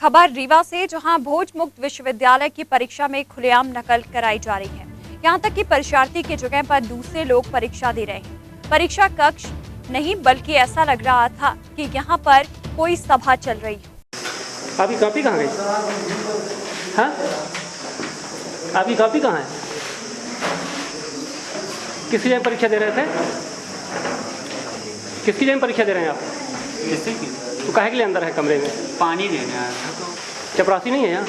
खबर रीवा से, जहां भोज मुक्त विश्वविद्यालय की परीक्षा में खुलेआम नकल कराई जा रही है। यहां तक कि परीक्षार्थी की जगह पर दूसरे लोग परीक्षा दे रहे हैं। परीक्षा कक्ष नहीं बल्कि ऐसा लग रहा था कि यहां पर कोई सभा चल रही हो। आपकी कॉपी कहाँ गई? हाँ, आपकी कॉपी कहाँ है? किसकी जगह परीक्षा दे रहे थे? किसकी जगह परीक्षा दे रहे हैं आप? किससे की? तो काहे के लिए अंदर है कमरे में? पानी देने आया था। तो चपरासी नहीं है यहाँ।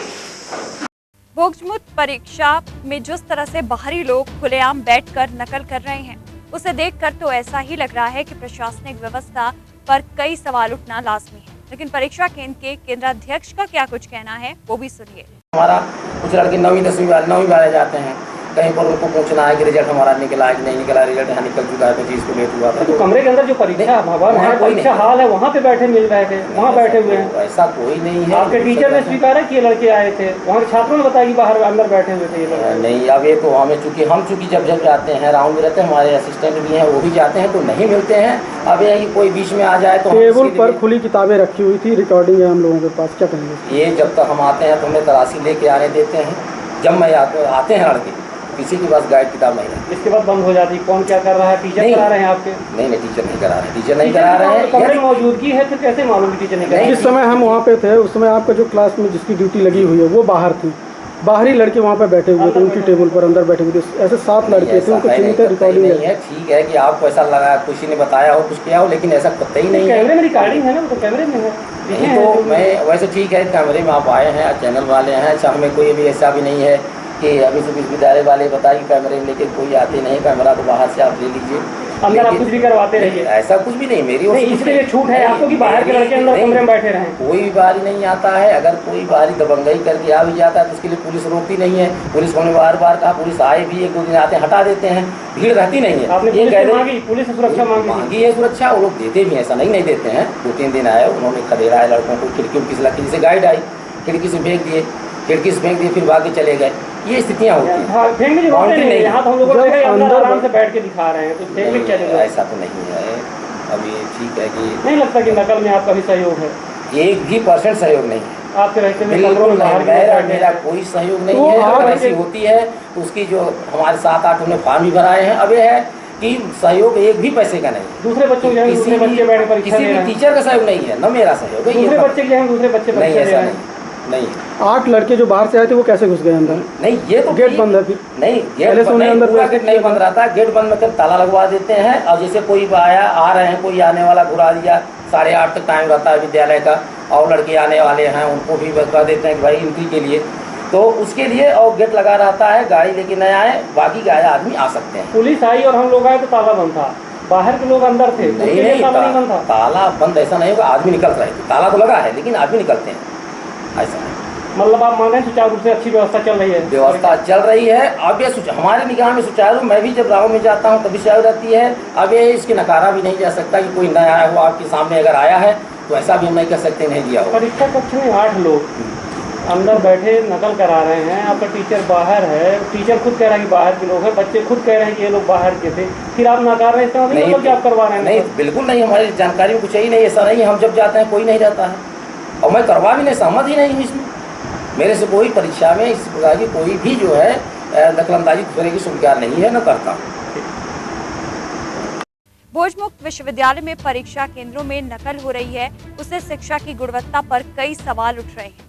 भोजमुक्त परीक्षा में जिस तरह से बाहरी लोग खुलेआम बैठकर नकल कर रहे हैं, उसे देखकर तो ऐसा ही लग रहा है कि प्रशासनिक व्यवस्था पर कई सवाल उठना लाजमी है। लेकिन परीक्षा केंद्र के केंद्राध्यक्ष का क्या कुछ कहना है, वो भी सुनिए। हमारा कुछ लड़के 9वीं 10वीं वाले जाते हैं, कहीं पर उनको पूछना है कि रिजल्ट हमारा निकला है कि नहीं निकला, रिजल्ट यहाँ निकल चुका है, 25 को लेट हुआ था। तो कमरे के अंदर जो परीक्षा भवन है, परीक्षा हॉल है, वहाँ पे बैठे मिल रहे थे, वहाँ बैठे हुए हैं। ऐसा कोई नहीं है। आपके टीचर ने स्वीकार है कि ये लड़के आए थे, वहाँ के छात्रों ने बताया कि बाहर अंदर बैठे हुए थे ये लोग। नहीं, अब ये तो हमें चूँकि जब जाते हैं राउंड में रहते हैं, हमारे असिस्टेंट भी हैं, वो भी जाते हैं तो नहीं मिलते हैं। अब यही कोई बीच में आ जाए तो टेबल पर खुली किताबें रखी हुई थी, रिकॉर्डिंग है हम लोगों के पास, क्या कहेंगे? ये जब तक हम आते हैं तो हमें तलाशी लेके आने देते हैं। जब मैं आते हैं लड़के, किसी के पास गाइड किताब नहीं है। इसके बाद बंद हो जाती है। कौन क्या कर रहा है? टीचर करा रहे हैं आपके? नहीं, टीचर नहीं करा रहे, टीचर नहीं करा रहे हैं। कमरे में मौजूदगी है तो कैसे मालूम कि टीचर नहीं करा? जिस समय हम वहाँ पे थे उस समय आपका जो क्लास में जिसकी ड्यूटी लगी हुई है वो बाहर थी, बाहरी लड़के वहाँ पे बैठे हुए थे, उनकी टेबल पर अंदर बैठे हुए थे। ऐसे 7 लड़के थे, उनको चिन्हित रिकॉर्डिंग है। ठीक है कि आपको ऐसा लगा, किसी ने बताया हो, कुछ किया हो, लेकिन ऐसा कतई नहीं है। कैमरे में रिकॉर्डिंग है ना, तो कैमरे में है। नहीं तो मैं वैसे ठीक है, कैमरे में आप आए हैं, चैनल वाले हैं, अच्छा हमें कोई भी ऐसा भी नहीं है कि अभी से विश्वविद्यालय वाले बताइए कैमरे में लेके कोई आते नहीं, कैमरा तो बाहर से आप ले लीजिए, अंदर आप कुछ भी करवाते रहिए। ऐसा कुछ भी नहीं, मेरी ओर इसलिए छूट है आपको कि बाहर के लड़के अंदर कमरे में बैठे रहें। कोई भी बाहरी नहीं आता है। अगर कोई बाहरी दबंगई करके आ भी जाता है तो उसके लिए पुलिस रोकती नहीं है। पुलिस को बार बार कहा, पुलिस आए भी 1-2 दिन आते हैं, हटा देते हैं, भीड़ रहती नहीं है। आपने पुलिस से सुरक्षा मांगी है, सुरक्षा वो लोग देते भी, ऐसा नहीं देते हैं। 2-3 दिन आए, उन्होंने खदेड़ा है लड़कों को, खिड़की से गाइड आई, खिड़की से फेंक दिए, फिर भाग के चले गए। ये स्थितियाँ होती हैं। यहाँ तो हम लोग अंदर आराम से बैठ के दिखा रहे हैं, तो फेंकने क्या जरूरत? ऐसा तो नहीं है। अभी ठीक है कि नहीं लगता कि नकल में आपका भी सहयोग है? 1% सहयोग नहीं है आपके रहते में। मेरा कोई सहयोग नहीं है। अगर ऐसी होती है तो उसकी जो हमारे 7-8 उन्होंने फॉर्म भी भराए हैं। अब ये है कि सहयोग 1 भी पैसे का नहीं। दूसरे बच्चों के दूसरे बच्चे बैठे परीक्षा किसी भी टीचर का सहयोग नहीं है, न मेरा सहयोग है। दूसरे बच्चे के दूसरे बच्चे नहीं, ऐसा नहीं। 8 लड़के जो बाहर से आए थे वो कैसे घुस गए अंदर? नहीं, ये तो गेट बंद है। फिर नहीं, गेट नहीं बंद रहता, गेट बंद में ताला लगवा देते हैं। और जैसे कोई आ रहे हैं, कोई आने वाला घुरा दिया, 8:30 तक टाइम रहता है विद्यालय का, और लड़के आने वाले हैं उनको भी बता देते हैं कि भाई एंट्री के लिए, तो उसके लिए और गेट लगा रहता है। गाड़ी लेके न आए, बाकी आदमी आ सकते हैं। पुलिस आई और हम लोग आए तो ताला बंद था, बाहर के लोग अंदर थे। नहीं, ताला बंद ऐसा नहीं होगा, आदमी निकल रहे थे। ताला तो लगा है लेकिन आदमी निकलते हैं, ऐसा है। मतलब आप मान रहे हैं सुचारू रूप से अच्छी व्यवस्था चल रही है? व्यवस्था चल रही है। अब ये हमारे निगाह में सुचारू, मैं भी जब गाँव में जाता हूँ तभी सुचारू रहती है। अब ये इसकी नकारा भी नहीं जा सकता कि कोई नया आया हो आपके सामने अगर आया है तो ऐसा भी हम नहीं कर सकते नहीं दिया हो। परीक्षा कक्ष में 8 लोग अंदर बैठे नकल करा रहे हैं, आपका टीचर बाहर है, टीचर खुद कह रहा है कि बाहर के लोग हैं, बच्चे खुद कह रहे हैं कि ये लोग बाहर के थे, फिर आप नकार रहे हैं? नहीं, मतलब आप करवा रहे हैं? नहीं, बिल्कुल नहीं, हमारी जानकारी में कुछ ही नहीं, ऐसा नहीं। हम जब जाते हैं कोई नहीं जाता है, और मैं करवा भी नहीं, सहमत ही नहीं हूँ इसमें। मेरे से कोई परीक्षा में इस प्रकार की कोई भी जो है दखलंदाजी करने की स्वीकार नहीं है, न करता। भोजमुक्त विश्वविद्यालय में परीक्षा केंद्रों में नकल हो रही है, उससे शिक्षा की गुणवत्ता पर कई सवाल उठ रहे हैं।